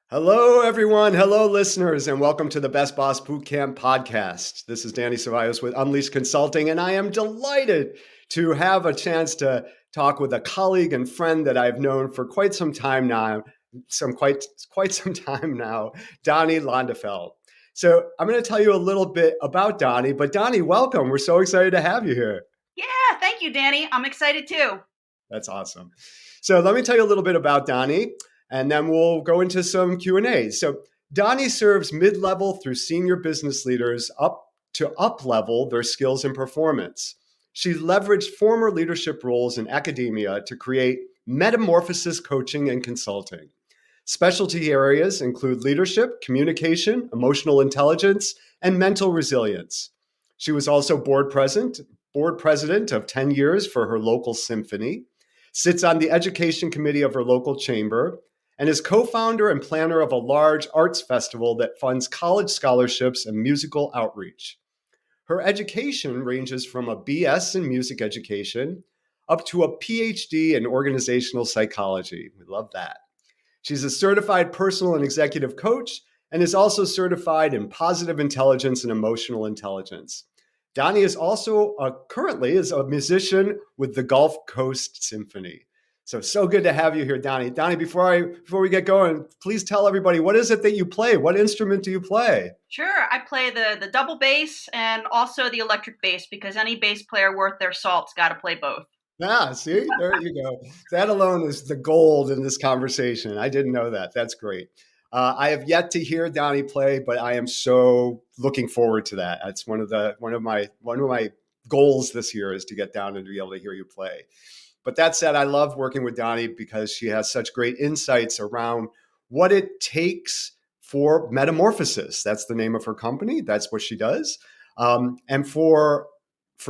Hello, everyone. Hello, listeners, and welcome to the Best Boss Bootcamp podcast. This is Danny Ceballos with Unleashed Consulting, and I am delighted to have a chance to talk with a colleague and friend that I've known for quite some time now, quite some time now, Doni Landefeld. So I'm going to tell you a little bit about Doni, but Doni, welcome. We're so excited to have you here. Yeah, thank you, Danny. I'm excited too. That's awesome. So let me tell you a little bit about Doni, and then we'll go into some Q&A. So Doni serves mid-level through senior business leaders up to up-level their skills and performance. She leveraged former leadership roles in academia to create Metamorphosis coaching and consulting. Specialty areas include leadership, communication, emotional intelligence, and mental resilience. She was also board president of 10 years for her local symphony, sits on the education committee of her local chamber, and is co-founder and planner of a large arts festival that funds college scholarships and musical outreach. Her education ranges from a BS in music education up to a PhD in organizational psychology. We love that. She's a certified personal and executive coach and is also certified in positive intelligence and emotional intelligence. Doni is also currently is a musician with the Gulf Coast Symphony. So good to have you here, Doni. Doni, before we get going, please tell everybody, what is it that you play? What instrument do you play? Sure, I play the double bass and also the electric bass because any bass player worth their salt's got to play both. Ah, see, there you go. That alone is the gold in this conversation. I didn't know that. That's great. I have yet to hear Doni play, but I am so looking forward to that. That's one of my goals this year is to get down and to be able to hear you play. But that said, I love working with Doni because she has such great insights around what it takes for Metamorphosis. That's the name of her company. That's what she does. And for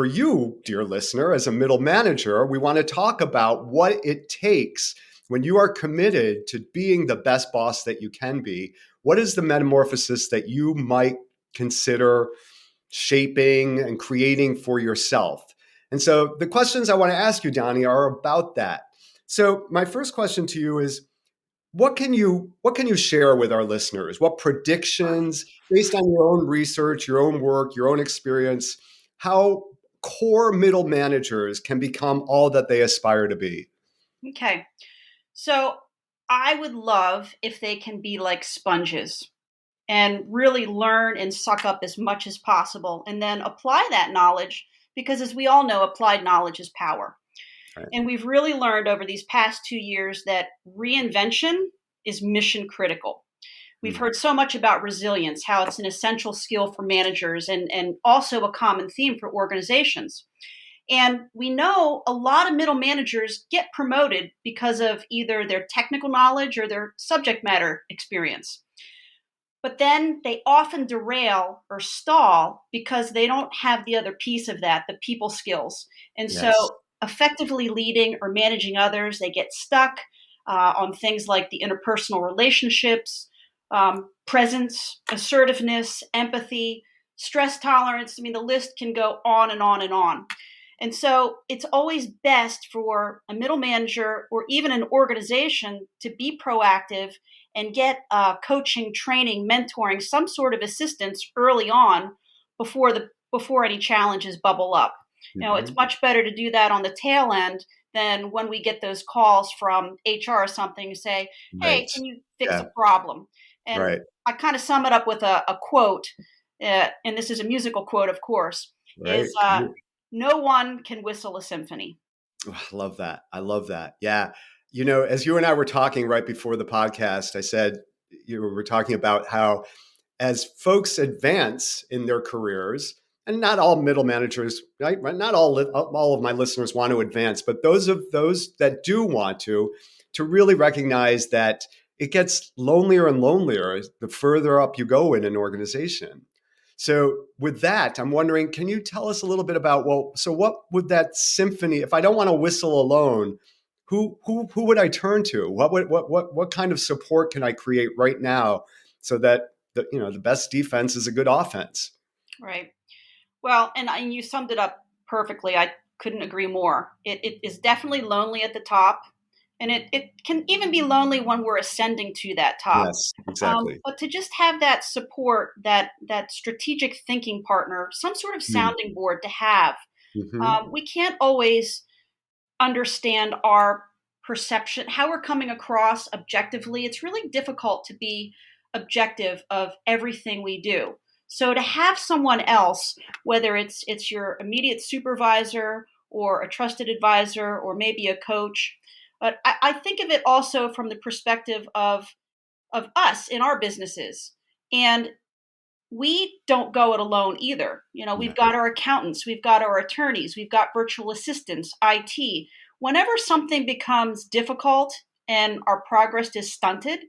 you, dear listener, as a middle manager, we want to talk about what it takes when you are committed to being the best boss that you can be. What is the metamorphosis that you might consider shaping and creating for yourself? And so the questions I want to ask you, Doni, are about that. So my first question to you is, what can you share with our listeners? What predictions, based on your own research, your own work, your own experience, how core middle managers can become all that they aspire to be? Okay, so I would love if they can be like sponges and really learn and suck up as much as possible and then apply that knowledge because, as we all know, applied knowledge is power. Right. And we've really learned over these past 2 years that reinvention is mission critical. We've heard so much about resilience, how it's an essential skill for managers and also a common theme for organizations. And we know a lot of middle managers get promoted because of either their technical knowledge or their subject matter experience. But then they often derail or stall because they don't have the other piece of that, the people skills. And so Yes. effectively leading or managing others, they get stuck on things like the interpersonal relationships, presence, assertiveness, empathy, stress tolerance. I mean, the list can go on and on and on. And so it's always best for a middle manager or even an organization to be proactive and get coaching, training, mentoring, some sort of assistance early on before any challenges bubble up. You know, it's much better to do that on the tail end than when we get those calls from HR or something to say, Right. "Hey, can you fix Yeah. a problem?" And Right. I kind of sum it up with a quote, and this is a musical quote, of course, Right. is no one can whistle a symphony. Oh, I love that. I love that. Yeah. You know, as you and I were talking right before the podcast, I said you were talking about how as folks advance in their careers, and not all middle managers, right? Not all of my listeners want to advance, but those that do want to really recognize that it gets lonelier and lonelier the further up you go in an organization. So with that, I'm wondering, can you tell us a little bit about, well, so what would that symphony, if I don't want to whistle alone, who would I turn to? What kind of support can I create right now so that the best defense is a good offense? Right. Well, and you summed it up perfectly. I couldn't agree more. It is definitely lonely at the top. And it can even be lonely when we're ascending to that top. Yes, exactly. But to just have that support, that strategic thinking partner, some sort of sounding board to have. Mm-hmm. We can't always understand our perception, how we're coming across objectively. It's really difficult to be objective of everything we do. So to have someone else, whether it's your immediate supervisor or a trusted advisor or maybe a coach, but I think of it also from the perspective of us in our businesses. And we don't go it alone either. Yeah. We've got our accountants, we've got our attorneys, we've got virtual assistants, IT. Whenever something becomes difficult and our progress is stunted,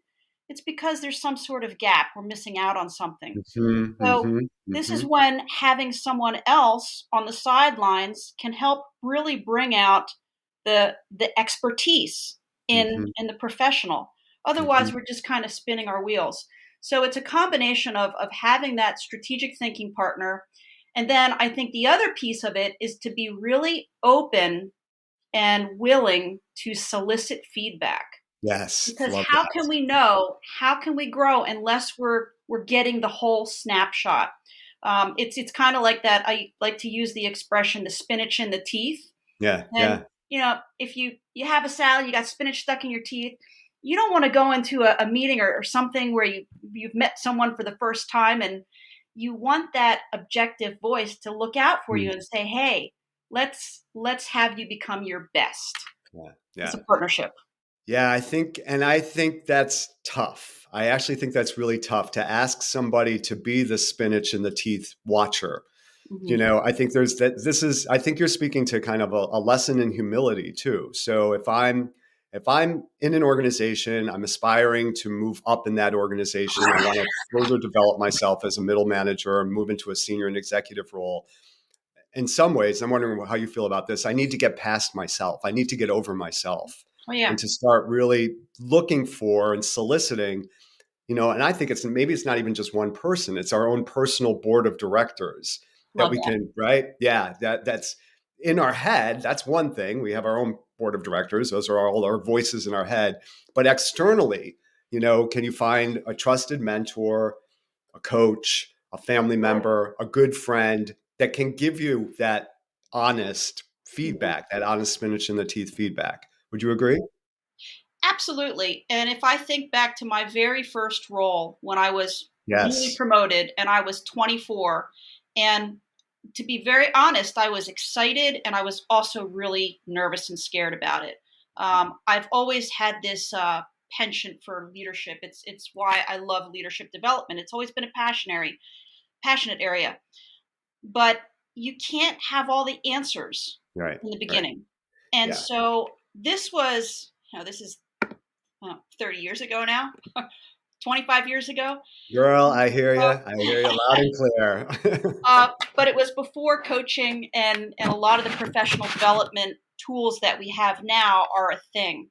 it's because there's some sort of gap. We're missing out on something. Mm-hmm. So, Mm-hmm. this is Mm-hmm. when having someone else on the sidelines can help really bring out the expertise Mm-hmm. in the professional. Otherwise, Mm-hmm. we're just kind of spinning our wheels. So it's a combination of having that strategic thinking partner. And then I think the other piece of it is to be really open and willing to solicit feedback. Yes, Because love how that. can we know, how can we grow unless we're getting the whole snapshot? It's kind of like that. I like to use the expression the spinach in the teeth. Yeah, And yeah. if you have a salad, you got spinach stuck in your teeth, you don't want to go into a meeting or something where you've met someone for the first time, and you want that objective voice to look out for Mm. you and say, "Hey, let's have you become your best." Yeah, It's yeah. a partnership. Yeah, I think that's tough. I actually think that's really tough to ask somebody to be the spinach in the teeth watcher. Hmm. I think there's that I think you're speaking to kind of a lesson in humility too. So if I'm in an organization, I'm aspiring to move up in that organization. I want to further develop myself as a middle manager and move into a senior and executive role. In some ways, I'm wondering how you feel about this. I need to get past myself. I need to get over myself Oh and yeah, to start really looking for and soliciting, and I think it's not even just one person. It's our own personal board of directors that love we that. can, right? Yeah, that's in our head. That's one thing. We have our own board of directors. Those are all our voices in our head. But externally, can you find a trusted mentor, a coach, a family member, a good friend that can give you that honest Mhm. feedback, that honest spinach in the teeth feedback? Would you agree? Absolutely. And if I think back to my very first role when I was newly Yes. promoted and I was 24, and to be very honest, I was excited and I was also really nervous and scared about it. I've always had this penchant for leadership. It's why I love leadership development. It's always been a passionate area, but you can't have all the answers Right. in the Right. beginning. And Yeah. so this is 30 years ago now, 25 years ago. Girl, I hear you. Uh, I hear you loud and clear. but it was before coaching and a lot of the professional development tools that we have now are a thing.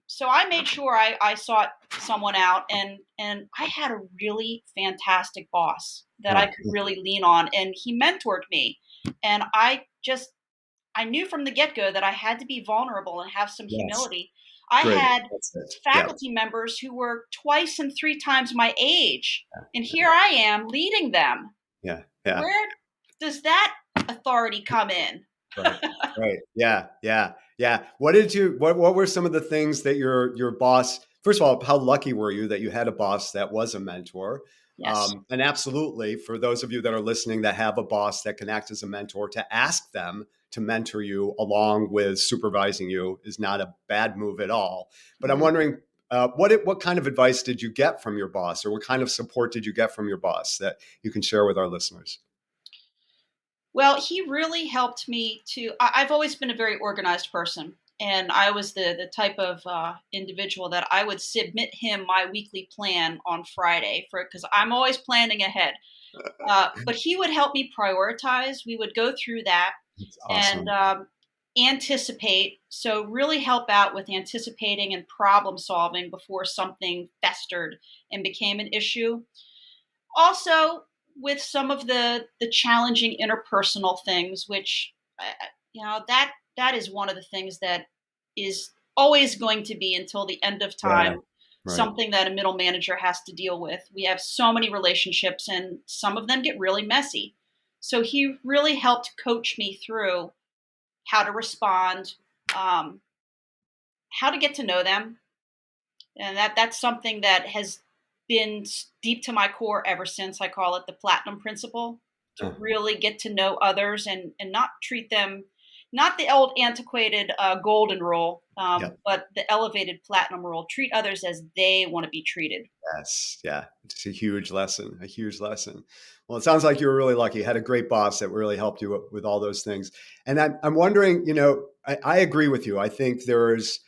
So I made sure I sought someone out, and I had a really fantastic boss that I Yeah. could really lean on, and he mentored me. And I knew from the get go that I had to be vulnerable and have some Yes. humility. I Good. had That's it. Yeah. faculty members who were twice and three times my age, and here I am leading them. Yeah. Yeah. Where does that authority come in? Right. Right. Yeah. Yeah. Yeah. What were some of the things that your boss, first of all, how lucky were you that you had a boss that was a mentor? Yes. And absolutely, for those of you that are listening that have a boss that can act as a mentor, to ask them to mentor you along with supervising you is not a bad move at all. But I'm Mhm. wondering, what kind of advice did you get from your boss, or what kind of support did you get from your boss that you can share with our listeners? Well, he really helped me to. I've always been a very organized person, and I was the type of individual that I would submit him my weekly plan on Friday for because I'm always planning ahead. But he would help me prioritize. We would go through that It's and awesome. anticipate. So really help out with anticipating and problem solving before something festered and became an issue. Also, with some of the challenging interpersonal things, which that is one of the things that is always going to be until the end of Yeah. time Right. something that a middle manager has to deal with. We have so many relationships, and some of them get really messy. So he really helped coach me through how to respond, um, how to get to know them, and that's something that has been deep to my core ever since. I call it the platinum principle, to Uh, really get to know others and not treat them, not the old antiquated golden rule, yeah. but the elevated platinum rule. Treat others as they want to be treated. Yes. Yeah. It's a huge lesson. A huge lesson. Well, it sounds like you were really lucky. You had a great boss that really helped you with all those things. And I'm wondering, I agree with you. I think there's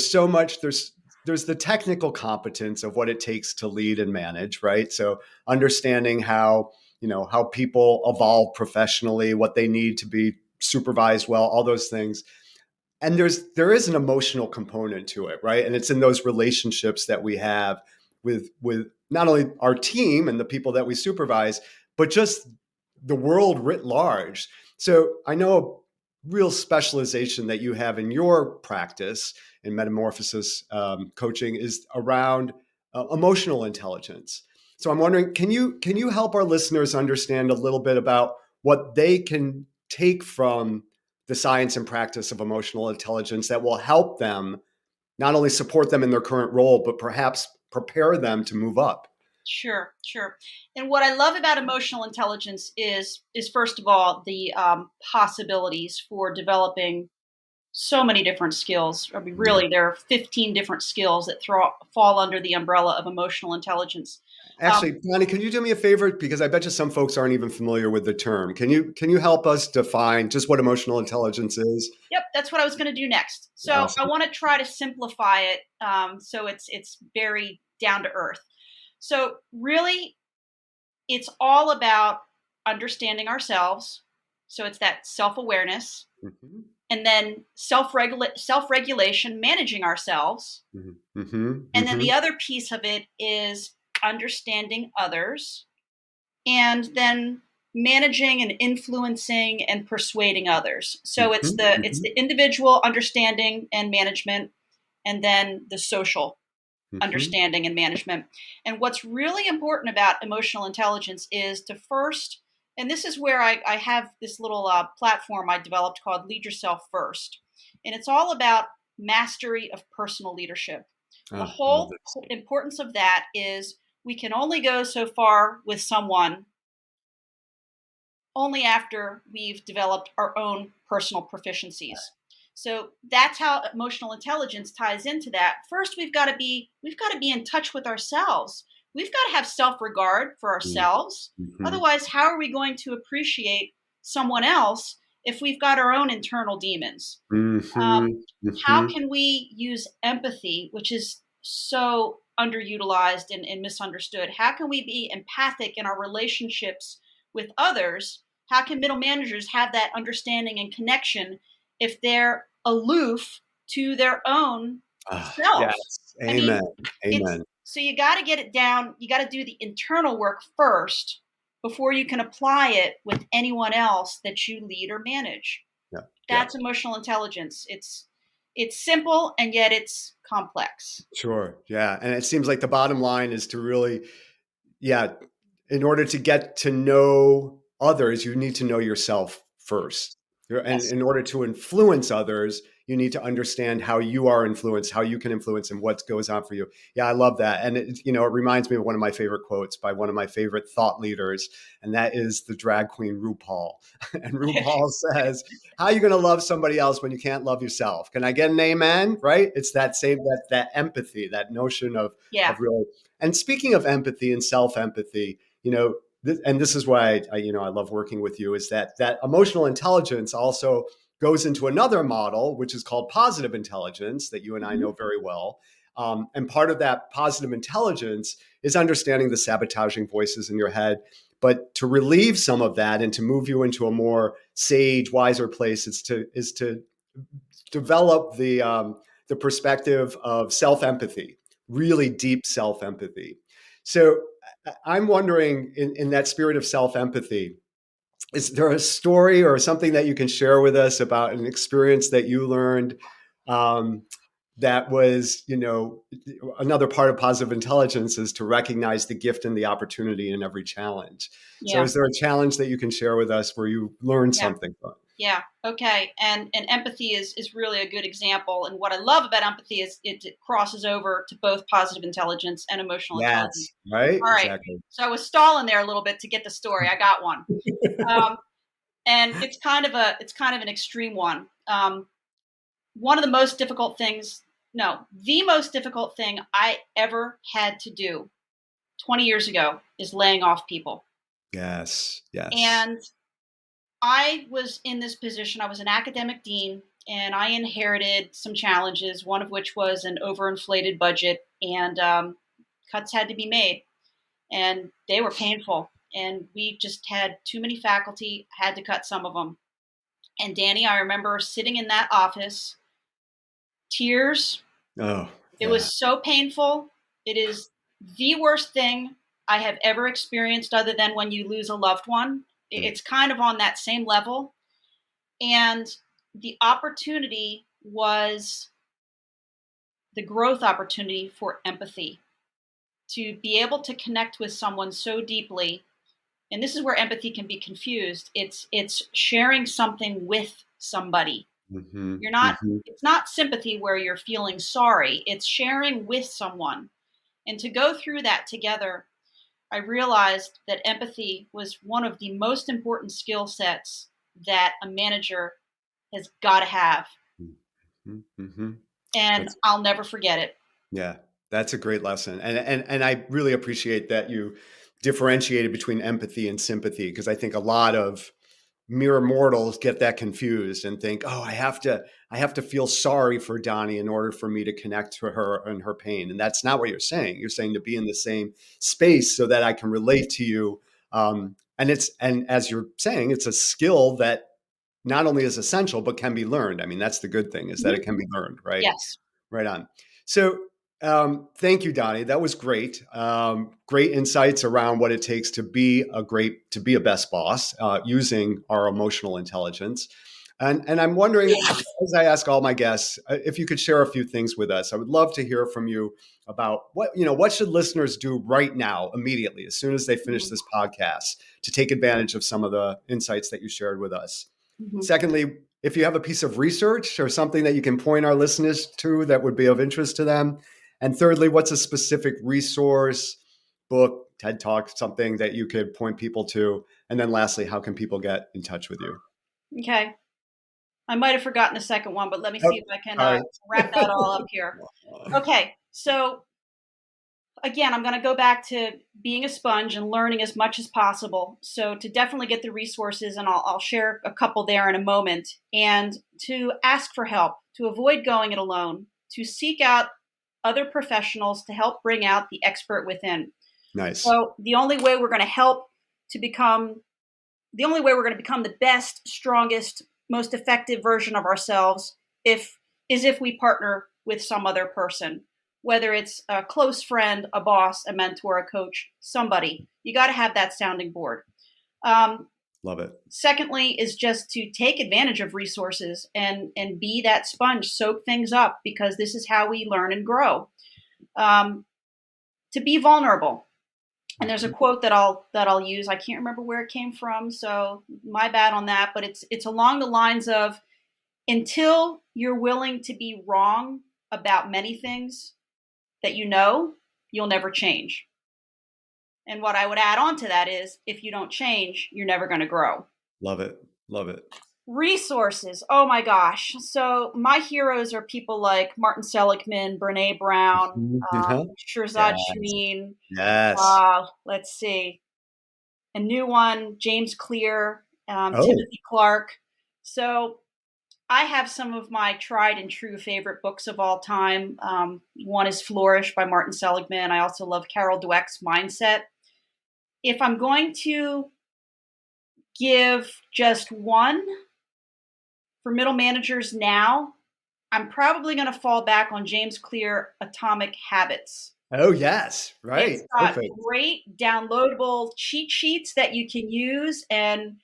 so much, there's the technical competence of what it takes to lead and manage, right? So understanding how people evolve professionally, what they need to be supervised well, all those things. And there is an emotional component to it, right? And it's in those relationships that we have with not only our team and the people that we supervise, but just the world writ large. So I know a real specialization that you have in your practice in metamorphosis coaching is around emotional intelligence. So I'm wondering, can you help our listeners understand a little bit about what they can take from the science and practice of emotional intelligence that will help them not only support them in their current role, but perhaps prepare them to move up? Sure, sure. And what I love about emotional intelligence is first of all the possibilities for developing so many different skills. I mean, Yeah. really, there are 15 different skills that fall under the umbrella of emotional intelligence. Um, Actually, Bonnie, can you do me a favor? Because I bet you some folks aren't even familiar with the term. Can you help us define just what emotional intelligence is? yep, that's what I was going to do next. So I Awesome. want to try to simplify it, so it's very down to earth. So really, it's all about understanding ourselves. So it's that self awareness, Mm-hmm. and then self regulation, managing ourselves. Mm-hmm. Mm-hmm. And then Mm-hmm. the other piece of it is understanding others, and then managing and influencing and persuading others. So it's the individual understanding and management, and then the social Mm-hmm. understanding and management. And what's really important about emotional intelligence is to first, and this is where I have this little platform I developed called Lead Yourself First. And it's all about mastery of personal leadership. The Ah, I love whole this. importance of that is we can only go so far with someone only after we've developed our own personal proficiencies. So that's how emotional intelligence ties into that. First, we've got to be in touch with ourselves. We've got to have self-regard for ourselves. Mm-hmm. Otherwise, how are we going to appreciate someone else if we've got our own internal demons? Mm-hmm. Um, how Mm-hmm. can we use empathy, which is so underutilized and misunderstood? How can we be empathic in our relationships with others? How can middle managers have that understanding and connection if they're aloof to their own Ah, self? yes. I mean, Amen. it's Amen. so you got to get it down. You got to do the internal work first before you can apply it with anyone else that you lead or manage. Yeah. Yeah. That's emotional intelligence. It's simple and yet it's complex. Sure. Yeah. And it seems like the bottom line is to really, yeah, in order to get to know others, you need to know yourself first. And Yes. in order to influence others, you need to understand how you are influenced, how you can influence, and what goes on for you. Yeah, I love that. And it reminds me of one of my favorite quotes by one of my favorite thought leaders, and that is the drag queen RuPaul. And RuPaul says, "How are you going to love somebody else when you can't love yourself?" Can I get an amen? Right? It's that empathy, that notion Yeah. of really. And speaking of empathy and self empathy, and this is why I love working with you, is that emotional intelligence also goes into another model, which is called positive intelligence, that you and I Mhm. know very well. And part of that positive intelligence is understanding the sabotaging voices in your head. But to relieve some of that and to move you into a more sage, wiser place is to develop the perspective of self empathy, really deep self empathy. So I'm wondering, in that spirit of self empathy, is there a story or something that you can share with us about an experience that you learned Um, that was, another part of positive intelligence is to recognize the gift and the opportunity in every challenge. So Yeah. is there a challenge that you can share with us where you learned Yeah. something from? Yeah. Okay. And empathy is really a good example. And what I love about empathy is it crosses over to both positive intelligence and emotional intelligence. Yes, right? All right. Exactly. So I was stalling there a little bit to get the story. I got one. Um, and it's kind of an extreme one. One of the most difficult things, no, the most difficult thing I ever had to do 20 years ago is laying off people. Yes, yes. And I was in this position. I was an academic dean, and I inherited some challenges, one of which was an overinflated budget, and cuts had to be made, and they were painful. And we just had too many faculty, had to cut some of them. And Danny, I remember sitting in that office, tears. Oh, It yeah. was so painful. It is the worst thing I have ever experienced, other than when you lose a loved one. It's kind of on that same level. And the opportunity was the growth opportunity for empathy, to be able to connect with someone so deeply. And this is where empathy can be confused. It's sharing something with somebody. Mm-hmm, You're not mm-hmm. It's not sympathy where you're feeling sorry. It's sharing with someone. And to go through that together, I realized that empathy was one of the most important skill sets that a manager has got to have. Mm-hmm, mm-hmm. And That's I'll never forget it. Yeah, that's a great lesson. And I really appreciate that you differentiated between empathy and sympathy, because I think a lot of mere mortals get that confused and think, "Oh, I have to feel sorry for Donnie in order for me to connect to her and her pain." And that's not what you're saying. You're saying to be in the same space so that I can relate to you. And as you're saying, it's a skill that not only is essential but can be learned. I mean, that's the good thing, is that Mm-hmm. it can be learned, right? Yes. Right on. So, thank you, Donnie. That was great. Great insights around what it takes to be a best boss using our emotional intelligence. And I'm wondering, as I ask all my guests, if you could share a few things with us. I would love to hear from you about what should listeners do right now, immediately, as soon as they finish this podcast, to take advantage of some of the insights that you shared with us. Mm-hmm. Secondly, if you have a piece of research or something that you can point our listeners to that would be of interest to them. And thirdly, what's a specific resource, book, TED Talk, something that you could point people to? And then lastly, how can people get in touch with you? Okay. I might have forgotten the second one, but let me Oh, see if I can sorry. wrap that all up here. Okay. So, again, I'm going to go back to being a sponge and learning as much as possible. So, to definitely get the resources, and I'll share a couple there in a moment, and to ask for help, to avoid going it alone, to seek out other professionals to help bring out the expert within. Nice. So, the only way we're going to become the best, strongest, most effective version of ourselves if we partner with some other person, whether it's a close friend, a boss, a mentor, a coach, somebody. You got to have that sounding board. Love it. Secondly, is just to take advantage of resources and be that sponge, soak things up, because this is how we learn and grow. To be vulnerable. And there's a quote that I'll use. I can't remember where it came from, so my bad on that. But it's along the lines of, until you're willing to be wrong about many things that you'll never change. And what I would add on to that is, if you don't change, you're never going to grow. Love it. Love it. Resources. Oh my gosh. So my heroes are people like Martin Seligman, Brene Brown, Uh-huh. Shirzad Yes. Chamine. Yes. Let's see. A new one, James Clear, Oh, Timothy Clark. So I have some of my tried and true favorite books of all time. One is Flourish by Martin Seligman. I also love Carol Dweck's Mindset. If I'm going to give just one for middle managers now, I'm probably going to fall back on James Clear, Atomic Habits. oh, yes. It's Right. got Perfect. great downloadable cheat sheets that you can use. And,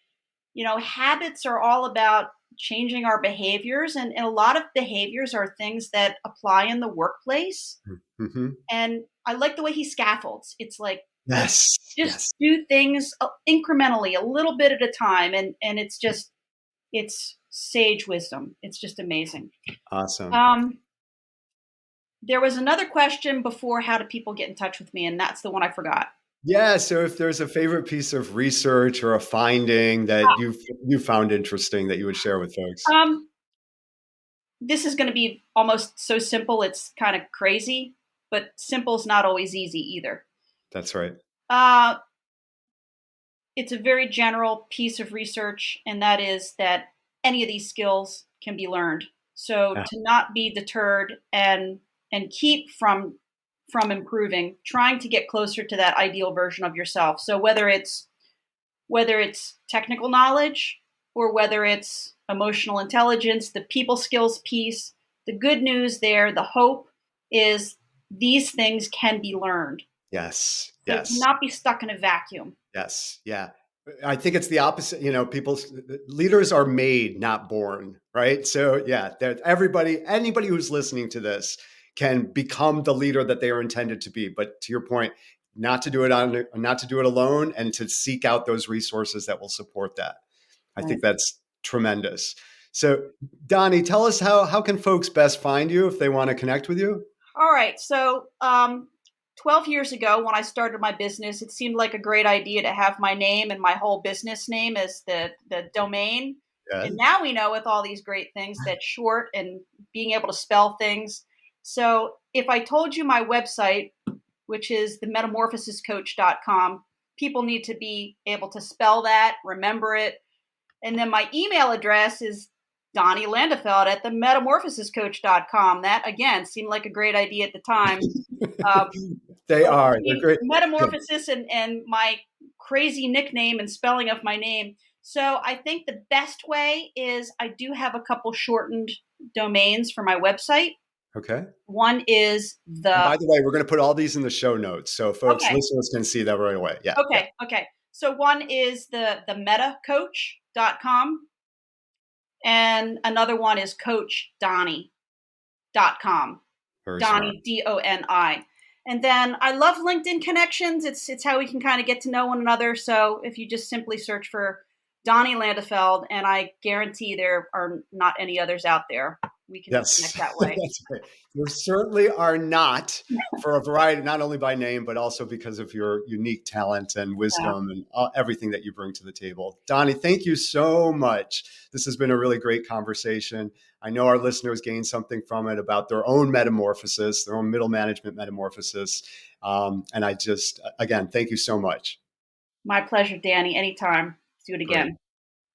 habits are all about changing our behaviors. And a lot of behaviors are things that apply in the workplace. Mm-hmm. And I like the way he scaffolds. It's like, Yes. just Yes. do things incrementally, a little bit at a time. And it's sage wisdom. It's just amazing. Awesome. There was another question before, how do people get in touch with me? And that's the one I forgot. Yeah. So if there's a favorite piece of research or a finding that you found interesting that you would share with folks. This is going to be almost so simple, it's kind of crazy, but simple is not always easy either. That's right. It's a very general piece of research, and that is that any of these skills can be learned. So to not be deterred and keep from improving, trying to get closer to that ideal version of yourself. So whether it's technical knowledge or whether it's emotional intelligence, the people skills piece, the good news there, the hope is these things can be learned. Yes. So Yes. to not be stuck in a vacuum. Yes. Yeah. I think it's the opposite. Leaders are made, not born, right? So yeah, anybody who's listening to this can become the leader that they are intended to be. But to your point, not to do it alone, and to seek out those resources that will support that. I think that's tremendous. So Doni, tell us how can folks best find you if they want to connect with you? All right. So 12 years ago, when I started my business, it seemed like a great idea to have my name and my whole business name as the domain. Yes. And now we know with all these great things that's short and being able to spell things. So if I told you my website, which is the metamorphosiscoach.com, people need to be able to spell that, remember it. And then my email address is Doni Landefeld at the metamorphosiscoach.com. That, again, seemed like a great idea at the time. They're great. Metamorphosis and my crazy nickname and spelling of my name. So I think the best way is I do have a couple shortened domains for my website. Okay. One is and by the way, we're going to put all these in the show notes so folks, listeners can see that right away. Yeah. Okay. Yeah. Okay. So one is the metacoach.com. And another one is coachdoni.com. Doni, D-O-N-I. And then I love LinkedIn connections. It's how we can kind of get to know one another. So if you just simply search for Doni Landefeld, and I guarantee there are not any others out there, we can connect that way. That's right. You certainly are not, for a variety, not only by name, but also because of your unique talent and wisdom and everything that you bring to the table. Doni, thank you so much. This has been a really great conversation. I know our listeners gained something from it about their own metamorphosis, their own middle management metamorphosis. And I just, again, thank you so much. My pleasure, Danny. Anytime. Let's do it again.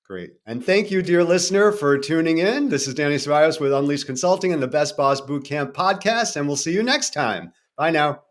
Great. And thank you, dear listener, for tuning in. This is Danny Ceballos with Unleashed Consulting and the Best Boss Bootcamp podcast, and we'll see you next time. Bye now.